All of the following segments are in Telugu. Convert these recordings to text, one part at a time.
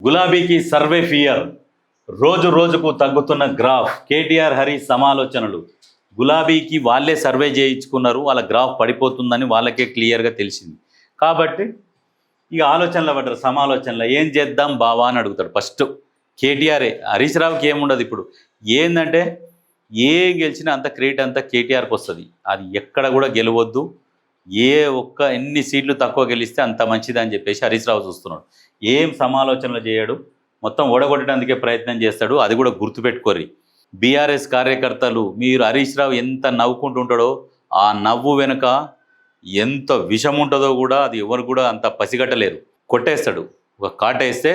గులాబీకి సర్వే ఫియర్, రోజు రోజుకు తగ్గుతున్న గ్రాఫ్. కేటీఆర్ హరీష్ సమాలోచనలు. గులాబీకి వాళ్ళే సర్వే చేయించుకున్నారు, వాళ్ళ గ్రాఫ్ పడిపోతుందని వాళ్ళకే క్లియర్గా తెలిసింది. కాబట్టి ఇక ఆలోచనలు పడ్డారు, సమాలోచనలు. ఏం చేద్దాం బావా అని అడుగుతాడు ఫస్ట్ కేటీఆరే. హరీష్ రావుకి ఏముండదు ఇప్పుడు. ఏంటంటే ఏం గెలిచినా అంత క్రెడిట్ అంతా కేటీఆర్కి వస్తుంది. అది ఎక్కడ కూడా గెలవద్దు, ఎన్ని సీట్లు తక్కువ గెలిస్తే అంత మంచిది అని చెప్పేసి హరీష్ రావు చూస్తున్నాడు. ఏం సమాలోచనలు చేయడు, మొత్తం ఓడగొట్టడానికే ప్రయత్నం చేస్తాడు. అది కూడా గుర్తుపెట్టుకోర్రి. బీఆర్ఎస్ కార్యకర్తలు, మీరు హరీష్ రావు ఎంత నవ్వుకుంటుంటాడో ఆ నవ్వు వెనుక ఎంత విషం ఉంటుందో కూడా అది ఎవరు కూడా అంత పసిగట్టలేరు. కొట్టేస్తాడు, ఒక కాటేస్తే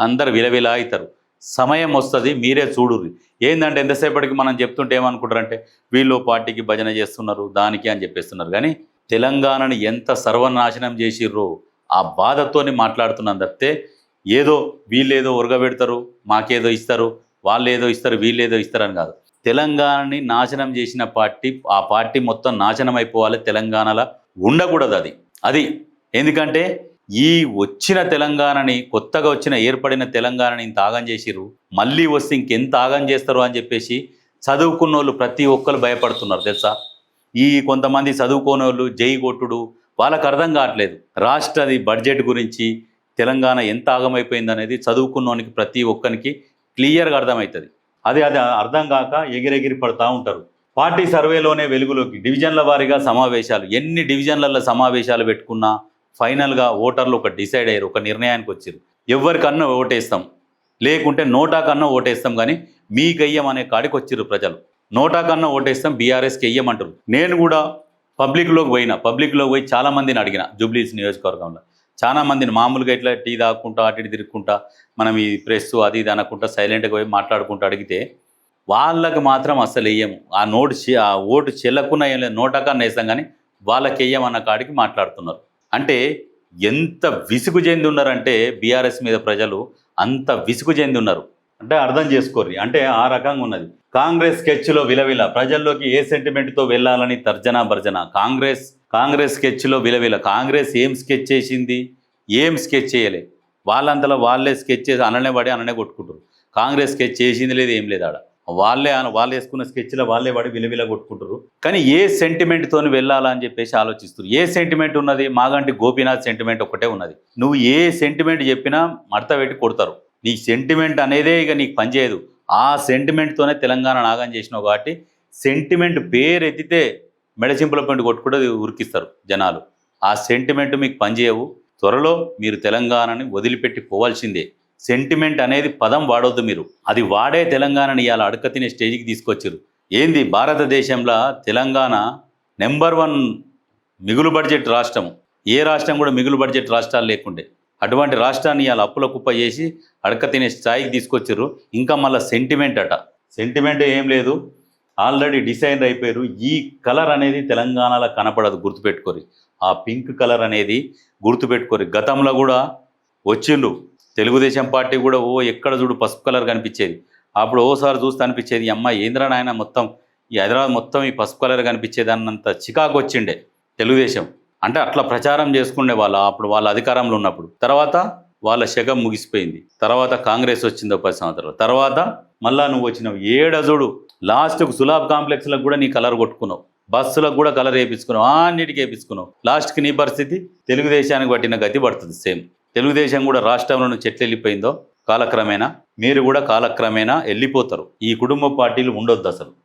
అందరు విలవిలా అవుతారు. సమయం వస్తుంది, మీరే చూడుర్రి. ఏంటంటే ఎంతసేపటికి మనం చెప్తుంటే ఏమనుకుంటారంటే వీళ్ళు పార్టీకి భజన చేస్తున్నారు దానికి అని చెప్పేస్తున్నారు. కానీ తెలంగాణని ఎంత సర్వనాశనం చేసిర్రో ఆ బాధతోని మాట్లాడుతున్నాం తప్పితే ఏదో వీళ్ళేదో ఉరగబెడతారు, మాకేదో ఇస్తారు, వాళ్ళు ఏదో ఇస్తారు, వీళ్ళు ఏదో ఇస్తారని కాదు. తెలంగాణని నాశనం చేసిన పార్టీ, ఆ పార్టీ మొత్తం నాశనం అయిపోవాలి. తెలంగాణలో ఉండకూడదు అది ఎందుకంటే ఈ వచ్చిన తెలంగాణని, కొత్తగా వచ్చిన ఏర్పడిన తెలంగాణని ఇంత ఆగం చేసిర్రు. మళ్ళీ వస్తే ఇంకెంత ఆగం చేస్తారు అని చెప్పేసి చదువుకున్న వాళ్ళు ప్రతి ఒక్కరు భయపడుతున్నారు తెలుసా. ఈ కొంతమంది చదువుకోని వాళ్ళు జై కొట్టుడు, వాళ్ళకు అర్థం కావట్లేదు రాష్ట్రది బడ్జెట్ గురించి, తెలంగాణ ఎంత ఆగమైపోయింది అనేది చదువుకున్నోనికి ప్రతి ఒక్కరికి క్లియర్గా అర్థమవుతుంది. అది అర్థం కాక ఎగిరెగిరి పడుతూ ఉంటారు. పార్టీ సర్వేలోనే వెలుగులోకి డివిజన్ల వారీగా సమావేశాలు, ఎన్ని డివిజన్లలో సమావేశాలు పెట్టుకున్నా ఫైనల్గా ఓటర్లు ఒక డిసైడ్ అయ్యారు, ఒక నిర్ణయానికి వచ్చారు. ఎవరికన్నా ఓటేస్తాం, లేకుంటే నోటా కన్నా ఓటేస్తాం, కానీ మీకు వెయ్యమనే కాడికి వచ్చిర్రు ప్రజలు. నోటా కన్నా ఓటేస్తాం, బీఆర్ఎస్కి వెయ్యమంటారు. నేను కూడా పబ్లిక్లోకి పోయి చాలామందిని అడిగిన. జూబ్లీస్ నియోజకవర్గంలో చాలామందిని మామూలుగా ఇట్లా టీ తాక్కుంటా అటు ఇటు తిరుగుకుంటా మనం ఈ ప్రెస్ అది ఇది అనకుండా సైలెంట్గా పోయి మాట్లాడుకుంటూ అడిగితే వాళ్ళకి మాత్రం అసలు వెయ్యము. ఆ ఓటు చెల్లకున్నా ఏం లేదు, నోటా కన్నా వేస్తాం కానీ వాళ్ళకి వెయ్యమన్న కాడికి మాట్లాడుతున్నారు. అంటే ఎంత విసుగు చెంది ఉన్నారంటే బీఆర్ఎస్ మీద ప్రజలు అంత విసుగు చెంది ఉన్నారు అంటే అర్థం చేసుకోర్రి. అంటే ఆ రకంగా ఉన్నది. కాంగ్రెస్ స్కెచ్లో విలవిల, ప్రజల్లోకి ఏ సెంటిమెంట్తో వెళ్ళాలని తర్జనా భర్జన. కాంగ్రెస్ స్కెచ్లో విలవిల. కాంగ్రెస్ ఏం స్కెచ్ చేసింది, ఏం స్కెచ్ చేయలే. వాళ్ళంతలో వాళ్ళే స్కెచ్ చేసి అననే పడి అననే కొట్టుకుంటారు. కాంగ్రెస్ స్కెచ్ చేసింది లేదు, ఏం లేదు. ఆడ వాళ్ళు వేసుకున్న స్కెచ్లో వాళ్ళే పడి విలవిల కొట్టుకుంటారు. కానీ ఏ సెంటిమెంట్తో వెళ్ళాలని చెప్పేసి ఆలోచిస్తారు. ఏ సెంటిమెంట్ ఉన్నది? మాగంటి గోపీనాథ్ సెంటిమెంట్ ఒక్కటే ఉన్నది. నువ్వు ఏ సెంటిమెంట్ చెప్పినా మడత పెట్టి కొడతారు. నీ సెంటిమెంట్ అనేదే ఇక నీకు పనిచేయదు. ఆ సెంటిమెంట్తోనే తెలంగాణ నాగం చేసినావు కాబట్టి సెంటిమెంట్ పేరు ఎత్తితే మెడచింపుల పండు కొట్టుకుంటూ ఉరికిస్తారు జనాలు. ఆ సెంటిమెంట్ మీకు పనిచేయవు. త్వరలో మీరు తెలంగాణని వదిలిపెట్టి పోవాల్సిందే. సెంటిమెంట్ అనేది పదం వాడొద్దు మీరు. అది వాడే తెలంగాణని ఇవాళ అడక తినే స్టేజ్కి తీసుకొచ్చారు. ఏంది భారతదేశంలో తెలంగాణ నెంబర్ 1 మిగులు బడ్జెట్ రాష్ట్రం. ఏ రాష్ట్రం కూడా మిగులు బడ్జెట్ రాష్ట్రాలు లేకుండే. అటువంటి రాష్ట్రాన్ని ఇవాళ అప్పుల కుప్ప చేసి అడక తినే స్థాయికి తీసుకొచ్చారు. ఇంకా మళ్ళీ సెంటిమెంట్ ఏం లేదు, ఆల్రెడీ డిసైడ్ అయిపోయారు. ఈ కలర్ అనేది తెలంగాణలో కనపడదు, గుర్తుపెట్టుకోరు. ఆ పింక్ కలర్ అనేది గుర్తుపెట్టుకోరు. గతంలో కూడా వచ్చిండు తెలుగుదేశం పార్టీ కూడా, ఎక్కడ చూడు పసుపు కలర్ కనిపించేది. అప్పుడు ఓసారి చూస్తే అనిపించేది, అమ్మ ఏంద్రా నాయన మొత్తం ఈ హైదరాబాద్ మొత్తం ఈ పసుపు కలర్ కనిపించేది అన్నంత చికాకు వచ్చిండే తెలుగుదేశం. అంటే అట్లా ప్రచారం చేసుకునే అప్పుడు వాళ్ళ అధికారంలో ఉన్నప్పుడు. తర్వాత వాళ్ళ శకం ముగిసిపోయింది. తర్వాత కాంగ్రెస్ వచ్చిందో 10 సంవత్సరాలు తర్వాత మళ్ళా నువ్వు వచ్చినావు. ఏడజుడు లాస్ట్కు సులాబ్ కాంప్లెక్స్లకు కూడా నీ కలర్ కొట్టుకున్నావు, బస్సులకు కూడా కలర్ వేయించుకున్నావు, అన్నిటికీ వేయించుకున్నావు. లాస్ట్కి నీ పరిస్థితి తెలుగుదేశానికి పట్టిన గతి పడుతుంది. సేమ్ తెలుగుదేశం కూడా రాష్ట్రంలో నుంచి ఎట్లా వెళ్ళిపోయిందో కాలక్రమేణా మీరు కూడా కాలక్రమేణా వెళ్ళిపోతారు. ఈ కుటుంబ పార్టీలు ఉండొద్దు అసలు.